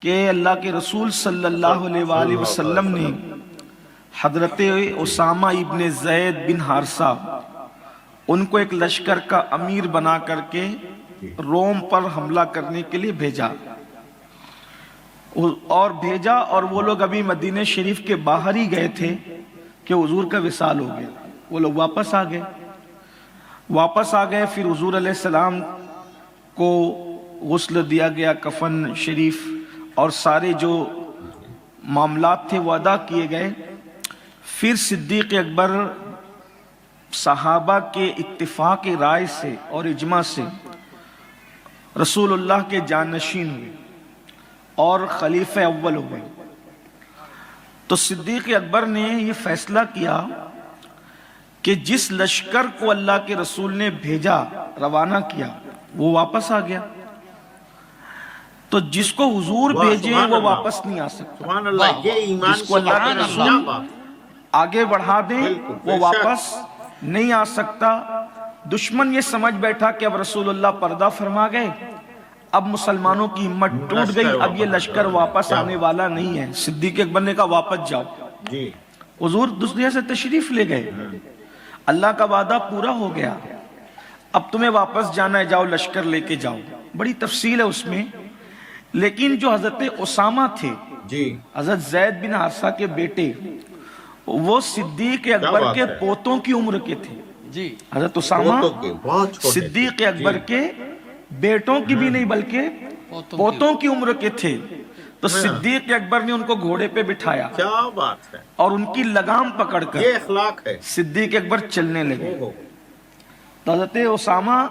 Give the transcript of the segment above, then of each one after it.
کہ اللہ کے رسول صلی اللہ علیہ وآلہ وسلم نے حضرت اسامہ ابن زید بن حارثہ ان کو ایک لشکر کا امیر بنا کر کے روم پر حملہ کرنے کے لیے بھیجا اور وہ لوگ ابھی مدینہ شریف کے باہر ہی گئے تھے کہ حضور کا وصال ہو گیا. وہ لوگ واپس آ گئے. پھر حضور علیہ السلام کو غسل دیا گیا، کفن شریف اور سارے جو معاملات تھے وہ ادا کیے گئے. پھر صدیق اکبر صحابہ کے اتفاق رائے سے اور اجماع سے رسول اللہ کے جانشین ہوئے اور خلیفہ اول ہوئے. تو صدیق اکبر نے یہ فیصلہ کیا کہ جس لشکر کو اللہ کے رسول نے بھیجا، روانہ کیا، وہ واپس آ گیا، تو جس کو حضور بھیجے وہ واپس نہیں آ سکتا. جس کو اللہ کے رسول آگے بڑھا دیں وہ واپس نہیں آ سکتا. دشمن یہ سمجھ بیٹھا کہ اب رسول اللہ پردہ فرما گئے، اب مسلمانوں کی ہمت ٹوٹ گئی، اب یہ لشکر واپس آنے والا نہیں ہے. صدیق اکبر نے کہا واپس جاؤ. حضور دوسرے سے تشریف لے گئے، اللہ کا وعدہ پورا ہو گیا، اب تمہیں واپس جانا ہے، جاؤ لشکر لے کے جاؤ. بڑی تفصیل ہے اس میں. لیکن جو حضرت اسامہ تھے، حضرت زید بن حارثہ کے بیٹے، وہ صدیق اکبر کے پوتوں کی عمر کے تھے. حضرت اسامہ صدیق اکبر کے بیٹوں کی بھی نہیں بلکہ پوتوں کی عمر کے تھے. تو صدیق اکبر نے ان کو گھوڑے پہ بٹھایا، کیا بات ہے، اور ان کی لگام پکڑ کر یہ اخلاق ہے، صدیق اکبر چلنے لگے. تو حضرت اسامہ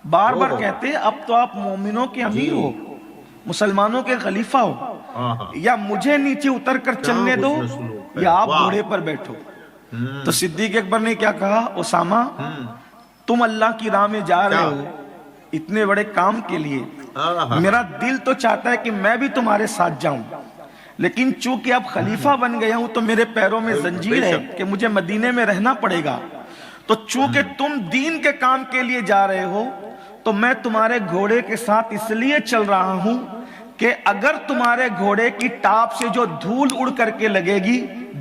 بار بار کہتے اب تو آپ مومنوں کے امیر ہو، مسلمانوں کے خلیفہ ہو، یا مجھے نیچے اتر کر چلنے دو یا آپ گھوڑے پر بیٹھو. تو صدیق اکبر نے کیا کہا، اسامہ تم اللہ کی راہ میں جا رہے ہو اتنے بڑے کام کے لیے، میرا دل تو چاہتا ہے کہ میں بھی تمہارے ساتھ جاؤں، لیکن چونکہ اب خلیفہ بن گیا ہوں تو میرے پیروں میں زنجیر ہے کہ مجھے مدینے میں رہنا پڑے گا. تو چونکہ تم دین کے کام کے لیے جا رہے ہو تو میں تمہارے گھوڑے کے ساتھ اس لیے چل رہا ہوں کہ اگر تمہارے گھوڑے کی ٹاپ سے جو دھول اڑ کر کے لگے گی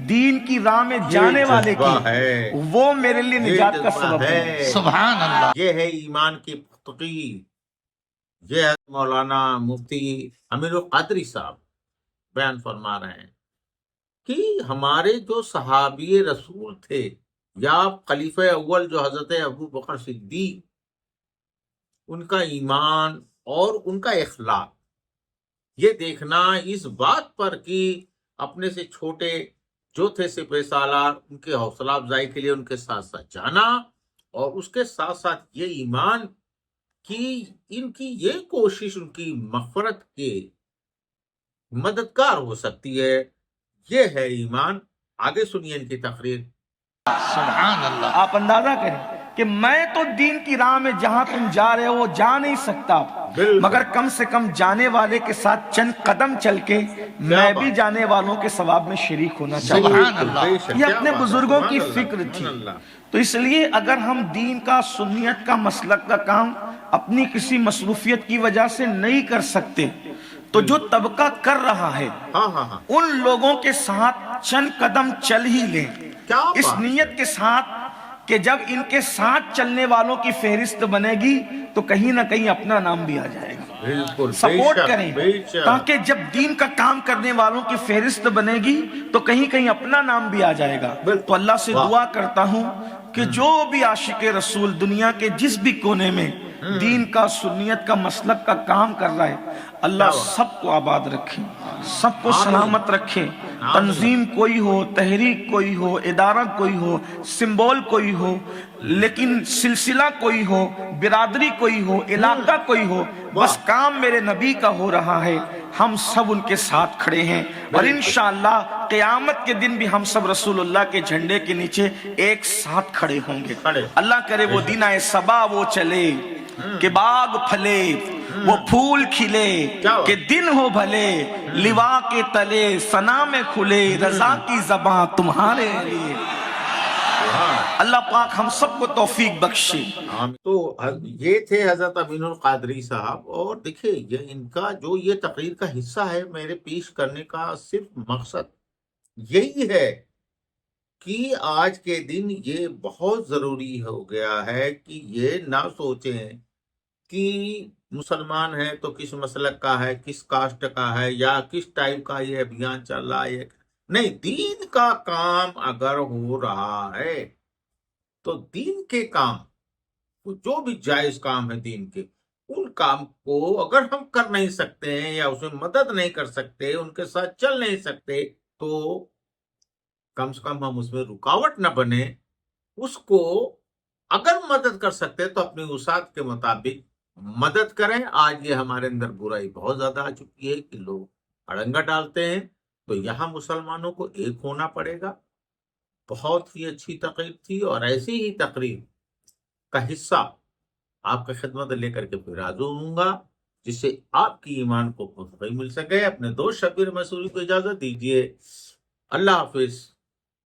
دین کی راہ میں جانے والے کی، وہ میرے لیے نجات کا سبب ہے. سبحان اللہ. یہ ہے ایمان کی پختگی. یہ مولانا مفتی امیر القادری صاحب بیان فرما رہے ہیں کہ ہمارے جو صحابی رسول تھے یا خلیفہ اول جو حضرت ابو بکر صدیق، ان کا ایمان اور ان کا اخلاق یہ دیکھنا اس بات پر کہ اپنے سے چھوٹے جو تھے سپہ سالار، ان کے حوصلہ افزائی کے لیے ان کے ساتھ ساتھ جانا، اور اس کے ساتھ ساتھ یہ ایمان کہ ان کی یہ کوشش ان کی مغفرت کے مددگار ہو سکتی ہے. یہ ہے ایمان. آگے سنیے ان کی تقریر. سبحان اللہ. آپ اندازہ کریں کہ میں تو دین کی راہ میں جہاں تم جا رہے ہو وہ جا نہیں سکتا، مگر کم سے کم جانے والے کے ساتھ چند قدم چل کے میں بھی جانے والوں کے ثواب میں شریک ہونا چاہتا ہوں. یہ اپنے بزرگوں کی فکر تھی. تو اس لیے اگر ہم دین کا، سنیت کا، مسلک کا کام اپنی کسی مصروفیت کی وجہ سے نہیں کر سکتے تو جو طبقہ کر رہا ہے ان لوگوں کے ساتھ چند قدم چل ہی لیں، اس نیت کے ساتھ کہ جب ان کے ساتھ چلنے والوں کی فہرست بنے گی تو کہیں نہ کہیں اپنا نام بھی آ جائے گا. سپورٹ کریں تاکہ جب دین کا کام کرنے والوں کی فہرست بنے گی تو کہیں کہیں اپنا نام بھی آ جائے گا. تو اللہ سے دعا کرتا ہوں کہ جو بھی عاشق رسول دنیا کے جس بھی کونے میں دین کا، سنیت کا، مسلک کا کام کر رہا ہے، اللہ سب کو آباد رکھے، سب کو سلامت رکھے. تنظیم کوئی ہو، تحریک کوئی ہو، ادارہ کوئی ہو، سمبول کوئی ہو، لیکن سلسلہ کوئی ہو، برادری کوئی ہو، علاقہ کوئی ہو، بس کام میرے نبی کا ہو رہا ہے، ہم سب ان کے ساتھ کھڑے ہیں. اور انشاءاللہ قیامت کے دن بھی ہم سب رسول اللہ کے جھنڈے کے نیچے ایک ساتھ کھڑے ہوں گے. اللہ کرے وہ دن آئے صبا وہ چلے کہ باغ پھلے، وہ پھول کھلے کہ دن ہو بھلے، لوا کے تلے ثنا میں کھلے، رضا کی زباں تمہارے لیے. اللہ پاک ہم سب کو توفیق بخشے۔ تو یہ تھے حضرت امین القادری صاحب، اور دیکھیں یہ ان کا جو یہ تقریر کا حصہ ہے میرے پیش کرنے کا صرف مقصد یہی ہے کہ آج کے دن یہ بہت ضروری ہو گیا ہے کہ یہ نہ سوچیں کہ مسلمان ہے تو کس مسلک کا ہے، کس کاسٹ کا ہے، یا کس ٹائپ کا یہ ابھیان چل رہا ہے۔ نہیں، دین کا کام اگر ہو رہا ہے تو دین کے کام، جو بھی جائز کام ہے دین کے، ان کام کو اگر ہم کر نہیں سکتے ہیں یا اس میں مدد نہیں کر سکتے، ان کے ساتھ چل نہیں سکتے، تو کم سے کم ہم اس میں رکاوٹ نہ بنے۔ اس کو اگر مدد کر سکتے تو اپنی وسعت کے مطابق مدد کریں۔ آج یہ ہمارے اندر برائی بہت زیادہ آ چکی ہے کہ لوگ اڑنگا ڈالتے ہیں، تو یہاں مسلمانوں کو ایک ہونا پڑے گا۔ بہت ہی اچھی تقریر تھی، اور ایسی ہی تقریر کا حصہ آپ کی خدمت لے کر کے پھر حاضر ہوں گا، جس سے آپ کی ایمان کو پختگی مل سکے۔ اپنے دوست شبیر مسعودی کو اجازت دیجیے، اللہ حافظ۔